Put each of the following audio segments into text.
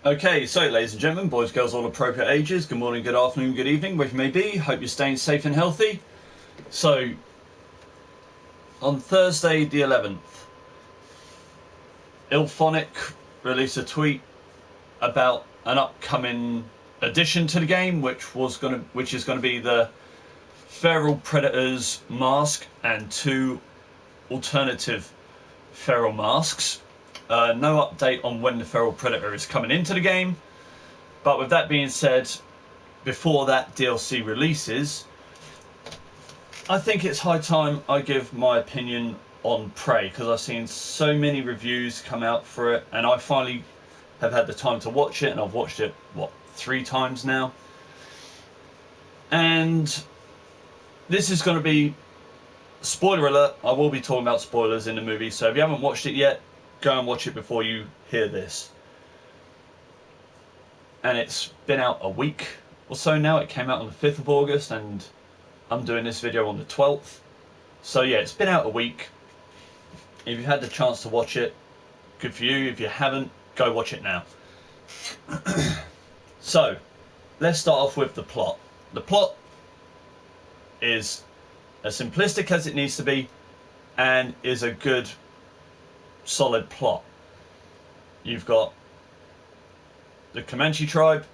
Okay, so ladies and gentlemen, boys, girls, all appropriate ages, good morning, good afternoon, good evening, wherever you may be. Hope you're staying safe and healthy. So, on Thursday the 11th, IllFonic released a tweet about an upcoming addition to the game, which is going to be the Feral Predators mask and 2 alternative feral masks. No update on when the Feral Predator is coming into the game, but with that being said, before that DLC releases, I think it's high time I give my opinion on Prey, because I've seen so many reviews come out for it, and I finally have had the time to watch it, and I've watched it, 3 times now. And this is going to be, spoiler alert, I will be talking about spoilers in the movie, so if you haven't watched it yet, go and watch it before you hear this. And it's been out a week or so now. It came out on the 5th of August and I'm doing this video on the 12th. So yeah, it's been out a week. If you've had the chance to watch it, good for you. If you haven't, go watch it now. So, let's start off with the plot. The plot is as simplistic as it needs to be and is a good, solid plot. You've got the Comanche tribe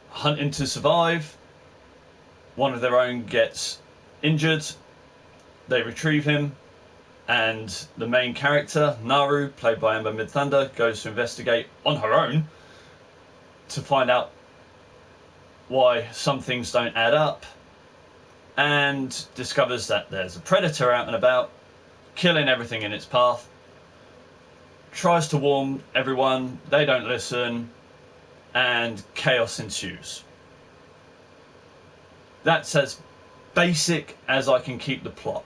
hunting to survive. One of their own gets injured. They retrieve him, and the main character, Naru, played by Amber Midthunder, goes to investigate on her own to find out why some things don't add up, and discovers that there's a predator out and about, killing everything in its path. Tries to warn everyone, they don't listen, and chaos ensues. That's as basic as I can keep the plot.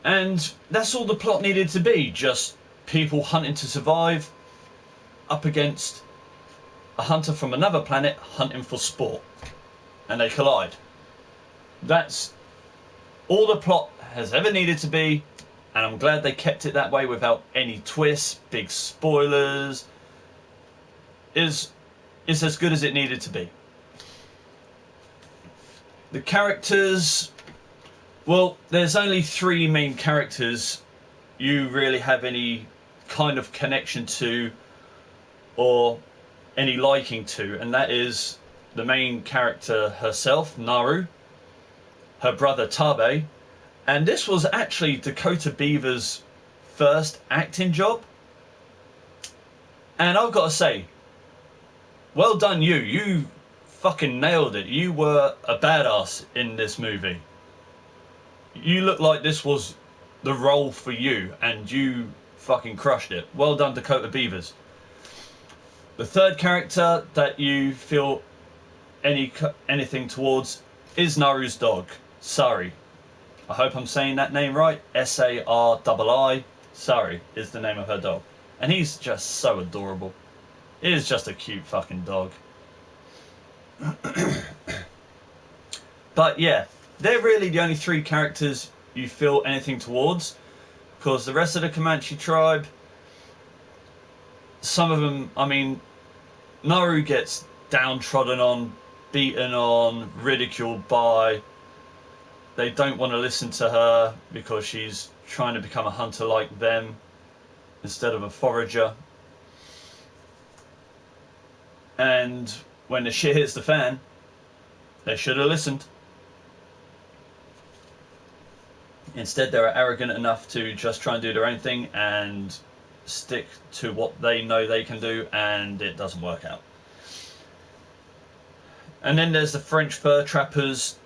And that's all the plot needed to be, just people hunting to survive up against a hunter from another planet hunting for sport, and they collide. That's all the plot has ever needed to be, and I'm glad they kept it that way without any twists, big spoilers. Is as good as it needed to be. The characters, well, there's only 3 main characters you really have any kind of connection to or any liking to, and that is the main character herself, Naru, her brother Tabe, and this was actually Dakota Beaver's first acting job. And I've got to say, well done you fucking nailed it. You were a badass in this movie. You look like this was the role for you, and you fucking crushed it. Well done, Dakota Beavers. The third character that you feel anything towards is Naru's dog, Sari. I hope I'm saying that name right. Sari. Sari is the name of her dog. And he's just so adorable. It is just a cute fucking dog. But yeah, they're really the only 3 characters you feel anything towards, because the rest of the Comanche tribe, some of them, I mean, Naru gets downtrodden on, beaten on, ridiculed by. They don't want to listen to her because she's trying to become a hunter like them instead of a forager. And when the shit hits the fan, they should have listened. Instead, they're arrogant enough to just try and do their own thing and stick to what they know they can do, and it doesn't work out. And then there's the French fur trappers.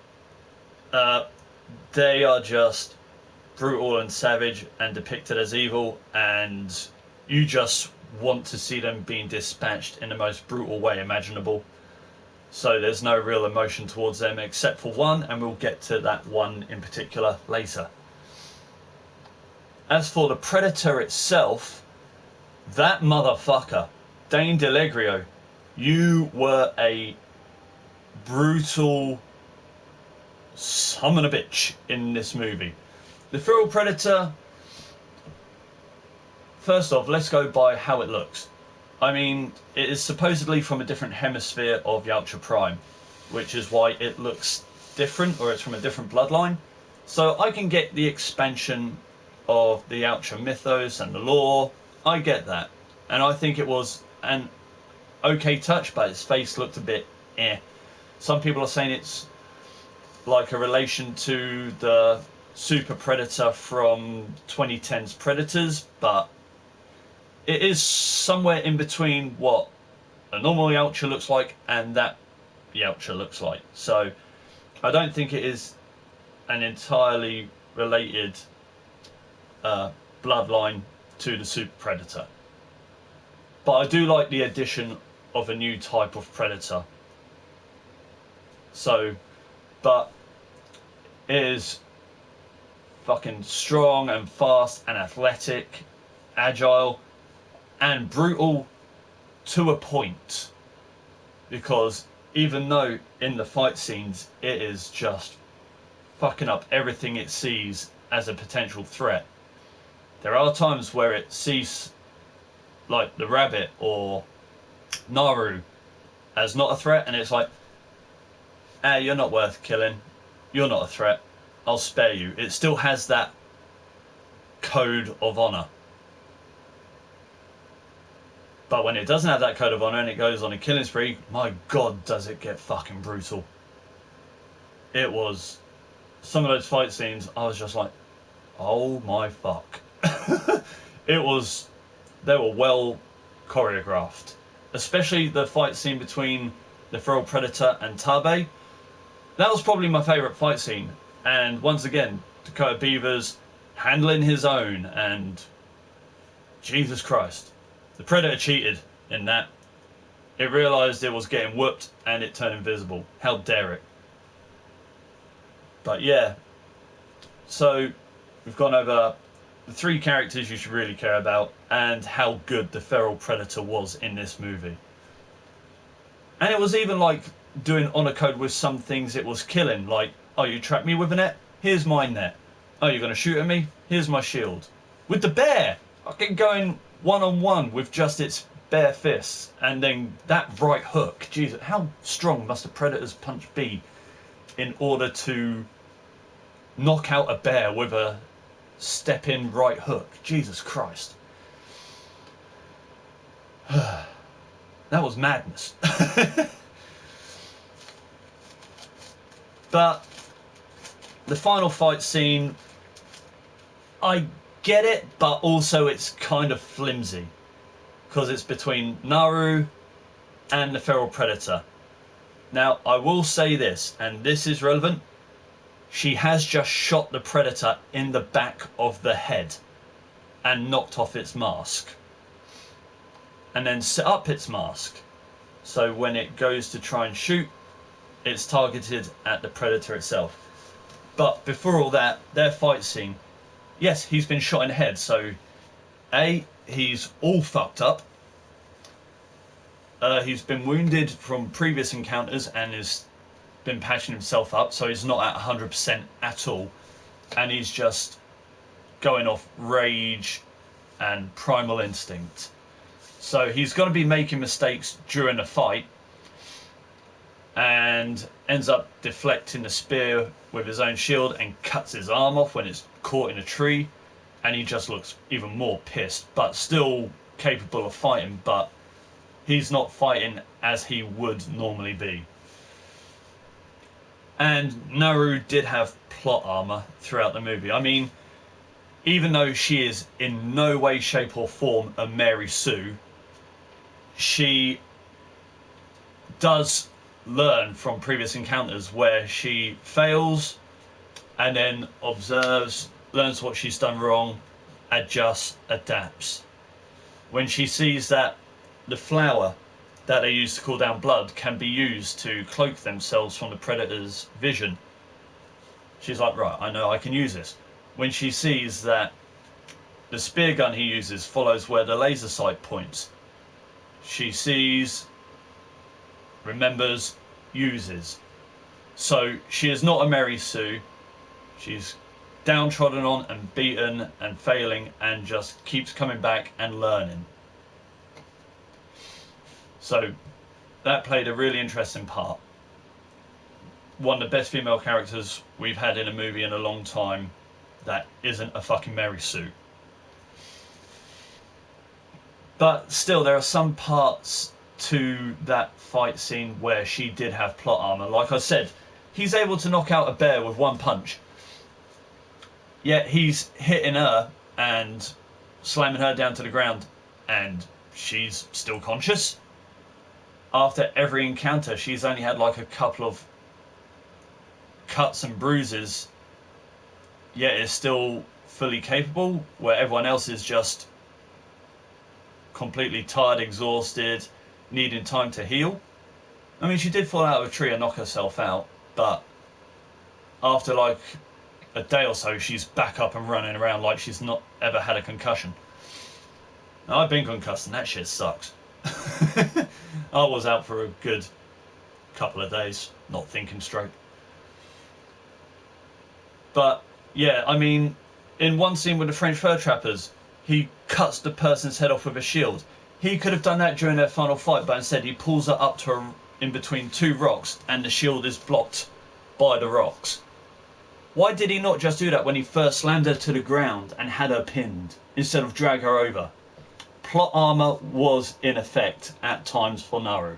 They are just brutal and savage and depicted as evil, and you just want to see them being dispatched in the most brutal way imaginable. So there's no real emotion towards them except for one, and we'll get to that one in particular later. As for the Predator itself, that motherfucker, Dane Delegrio, you were a brutal son of a bitch in this movie. The Feral Predator, first off, let's go by how it looks. I mean, it is supposedly from a different hemisphere of Yautja Prime, which is why it looks different, or it's from a different bloodline. So I can get the expansion of the Yautja mythos and the lore. I get that. And I think it was an okay touch, but its face looked a bit eh. Some people are saying it's like a relation to the Super Predator from 2010's Predators, but it is somewhere in between what a normal Yautja looks like and that Yautja looks like. So I don't think it is an entirely related bloodline to the Super Predator. But I do like the addition of a new type of Predator. So, but it is fucking strong and fast and athletic, agile and brutal to a point. Because even though in the fight scenes it is just fucking up everything it sees as a potential threat, there are times where it sees like the rabbit or Naru as not a threat, and it's like, you're not worth killing, you're not a threat, I'll spare you. It still has that code of honor. But when it doesn't have that code of honor and it goes on a killing spree, my god, does it get fucking brutal. It was, some of those fight scenes, I was just like, oh my fuck. It was, they were well choreographed. Especially the fight scene between the Feral Predator and Tabe. That was probably my favourite fight scene. And once again, Dakota Beavers handling his own, and Jesus Christ. The Predator cheated in that. It realised it was getting whooped and it turned invisible. How dare it? But yeah, so we've gone over the 3 characters you should really care about and how good the Feral Predator was in this movie. And it was even like doing honor code with some things it was killing. Like, oh, you trapped me with a net? Here's my net. Oh, you're going to shoot at me? Here's my shield. With the bear, I can go in one-on-one with just its bare fists. And then that right hook. Jesus, how strong must a Predator's punch be in order to knock out a bear with a step-in right hook? Jesus Christ. That was madness. But the final fight scene, I get it, but also it's kind of flimsy. Because it's between Naru and the Feral Predator. Now, I will say this, and this is relevant. She has just shot the Predator in the back of the head and knocked off its mask. And then set up its mask. So when it goes to try and shoot, it's targeted at the Predator itself. But before all that, their fight scene, yes, he's been shot in the head, so A, he's all fucked up. He's been wounded from previous encounters and has been patching himself up, so he's not at 100% at all. And he's just going off rage and primal instinct. So he's going to be making mistakes during the fight and ends up deflecting the spear with his own shield and cuts his arm off when it's caught in a tree, and he just looks even more pissed, but still capable of fighting, but he's not fighting as he would normally be. And Naru did have plot armor throughout the movie. I mean, even though she is in no way, shape or form a Mary Sue, she does learn from previous encounters where she fails and then observes, learns what she's done wrong, adjusts, adapts. When she sees that the flower that they use to cool down blood can be used to cloak themselves from the Predator's vision, she's like, right, I know I can use this. When she sees that the spear gun he uses follows where the laser sight points, she sees, remembers, uses. So she is not a Mary Sue. She's downtrodden on and beaten and failing, and just keeps coming back and learning. So that played a really interesting part. One of the best female characters we've had in a movie in a long time that isn't a fucking Mary Sue. But still, there are some parts to that fight scene where she did have plot armor. Like I said, he's able to knock out a bear with one punch. Yet he's hitting her and slamming her down to the ground, and she's still conscious. After every encounter, she's only had like a couple of cuts and bruises, yet is still fully capable, where everyone else is just completely tired, exhausted, needing time to heal. I mean, she did fall out of a tree and knock herself out, but after like a day or so, she's back up and running around like she's not ever had a concussion. Now, I've been concussed and that shit sucks. I was out for a good couple of days, not thinking straight. But yeah, I mean, in one scene with the French fur trappers, he cuts the person's head off with a shield. He could have done that during their final fight, but instead he pulls her up to her in between two rocks and the shield is blocked by the rocks. Why did he not just do that when he first slammed her to the ground and had her pinned, instead of drag her over? Plot armor was in effect at times for Naru.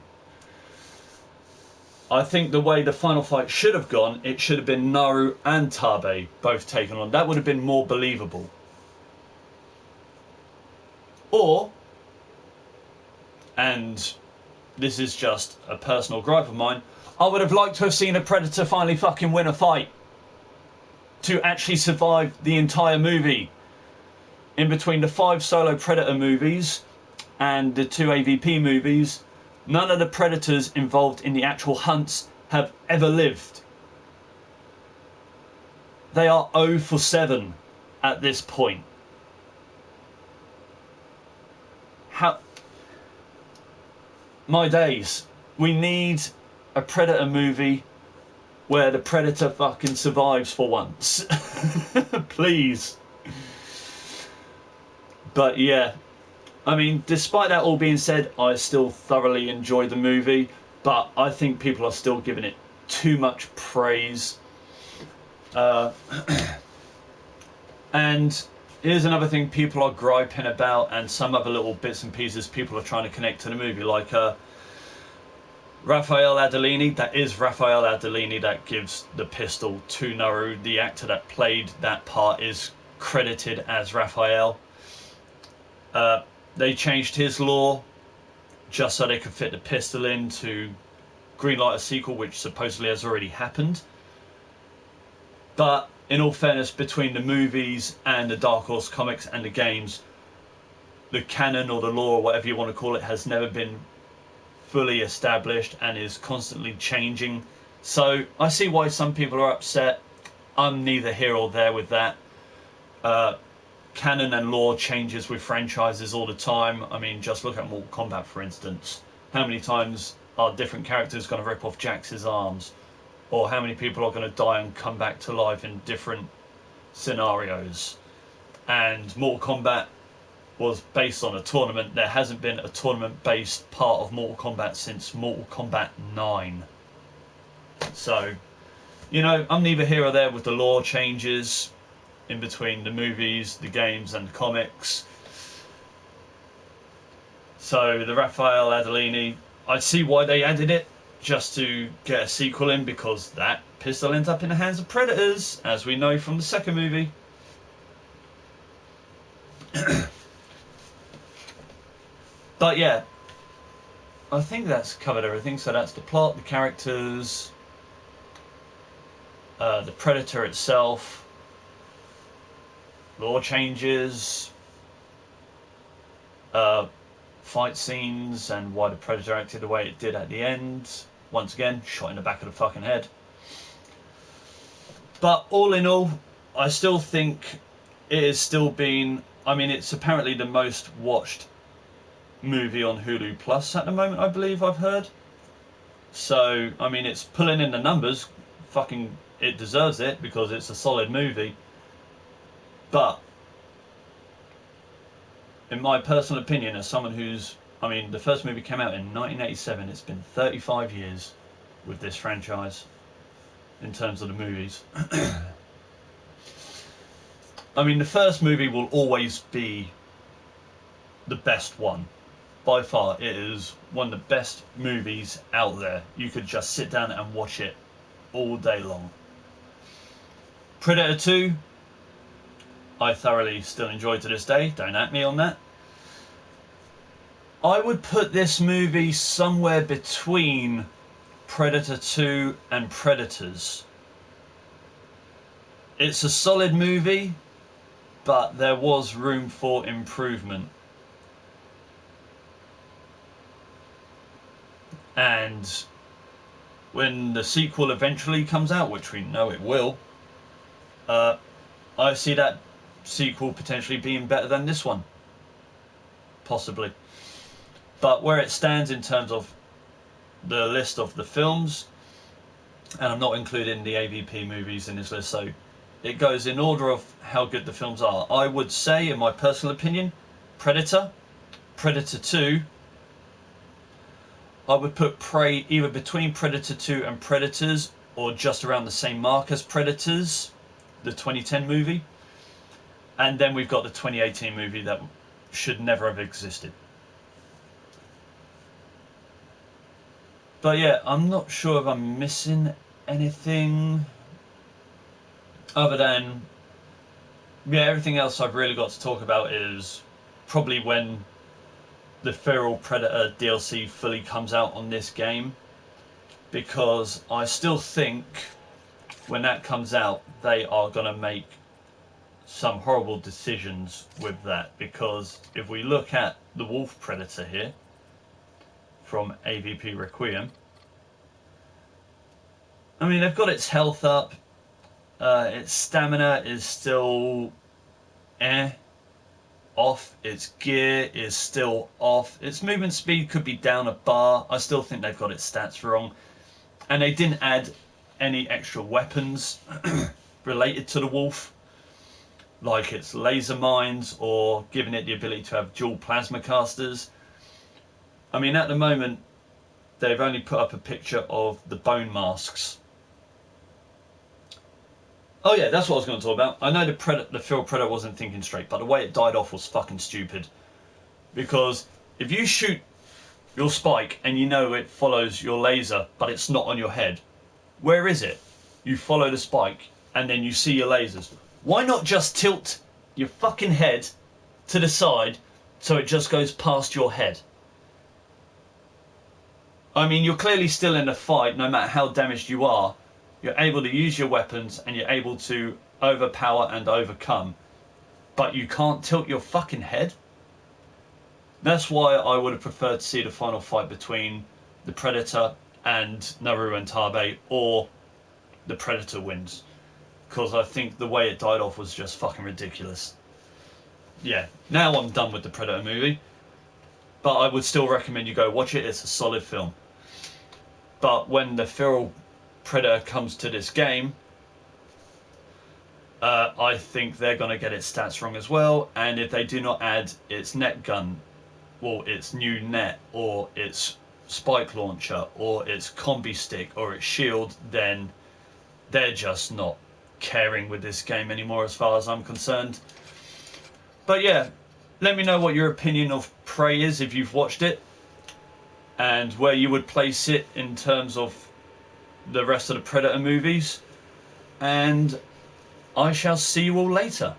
I think the way the final fight should have gone, it should have been Naru and Taabe both taken on. That would have been more believable. Or, and this is just a personal gripe of mine, I would have liked to have seen a Predator finally fucking win a fight to actually survive the entire movie. In between the 5 solo Predator movies and the 2 AVP movies, none of the Predators involved in the actual hunts have ever lived. They are 0 for 7 at this point. How? My days. We need a Predator movie where the Predator fucking survives for once. Please. But yeah, I mean, despite that all being said, I still thoroughly enjoyed the movie, but I think people are still giving it too much praise. And here's another thing people are griping about, and some other little bits and pieces people are trying to connect to the movie, like Raphael Adolini. That is Raphael Adolini that gives the pistol to Naru. The actor that played that part is credited as Raphael. They changed his lore just so they could fit the pistol in to greenlight a sequel, which supposedly has already happened. But in all fairness, between the movies and the Dark Horse comics and the games, the canon or the lore, or whatever you want to call it, has never been fully established and is constantly changing. So I see why some people are upset. I'm neither here or there with that. Canon and lore changes with franchises all the time. I mean, just look at Mortal Kombat, for instance. How many times are different characters going to rip off Jax's arms? Or how many people are going to die and come back to life in different scenarios? And Mortal Kombat was based on a tournament. There hasn't been a tournament-based part of Mortal Kombat since Mortal Kombat 9. So, you know, I'm neither here or there with the lore changes in between the movies, the games and the comics. So the Raphael Adolini, I see why they added it, just to get a sequel in, because that pistol ends up in the hands of Predators, as we know from the second movie. But yeah, I think that's covered everything. So that's the plot, the characters, the Predator itself, lore changes, fight scenes, and why the Predator acted the way it did at the end. Once again, shot in the back of the fucking head. But all in all, I still think it is still being, I mean, it's apparently the most watched movie on Hulu Plus at the moment, I believe I've heard. So, I mean, it's pulling in the numbers. Fucking, it deserves it, because it's a solid movie. But in my personal opinion, as someone who's, I mean, the first movie came out in 1987. It's been 35 years with this franchise in terms of the movies. I mean, the first movie will always be the best one. By far, it is one of the best movies out there. You could just sit down and watch it all day long. Predator 2, I thoroughly still enjoy to this day. Don't at me on that. I would put this movie somewhere between Predator 2 and Predators. It's a solid movie, but there was room for improvement. And when the sequel eventually comes out, which we know it will, I see that sequel potentially being better than this one. Possibly. But where it stands in terms of the list of the films, and I'm not including the AVP movies in this list, so it goes in order of how good the films are. I would say, in my personal opinion, Predator, Predator 2. I would put Prey either between Predator 2 and Predators, or just around the same mark as Predators, the 2010 movie. And then we've got the 2018 movie that should never have existed. But yeah, I'm not sure if I'm missing anything other than, yeah, everything else I've really got to talk about is probably when the Feral Predator DLC fully comes out on this game, because I still think when that comes out they are going to make some horrible decisions with that. Because if we look at the Wolf Predator here from AVP Requiem, I mean, they've got its health up, its stamina is still off, its gear is still off, its movement speed could be down a bar. I still think they've got its stats wrong, and they didn't add any extra weapons related to the Wolf, like its laser mines or giving it the ability to have dual plasma casters. I mean, at the moment they've only put up a picture of the bone masks. Oh yeah, that's what I was going to talk about. I know the Feral Predator wasn't thinking straight, but the way it died off was fucking stupid. Because if you shoot your spike and you know it follows your laser, but it's not on your head, where is it? You follow the spike and then you see your lasers. Why not just tilt your fucking head to the side so it just goes past your head? I mean, you're clearly still in a fight, no matter how damaged you are. You're able to use your weapons and you're able to overpower and overcome, but you can't tilt your fucking head? That's why I would have preferred to see the final fight between the Predator and Naru and Taabe, or the Predator wins, because I think the way it died off was just fucking ridiculous. Yeah, now I'm done with the Predator movie, but I would still recommend you go watch it. It's a solid film. But when the Feral Predator comes to this game, I think they're going to get its stats wrong as well, and if they do not add its net gun, or its new net, or its spike launcher, or its combi stick, or its shield, then they're just not caring with this game anymore as far as I'm concerned. But yeah, let me know what your opinion of Prey is if you've watched it, and where you would place it in terms of the rest of the Predator movies, and I shall see you all later.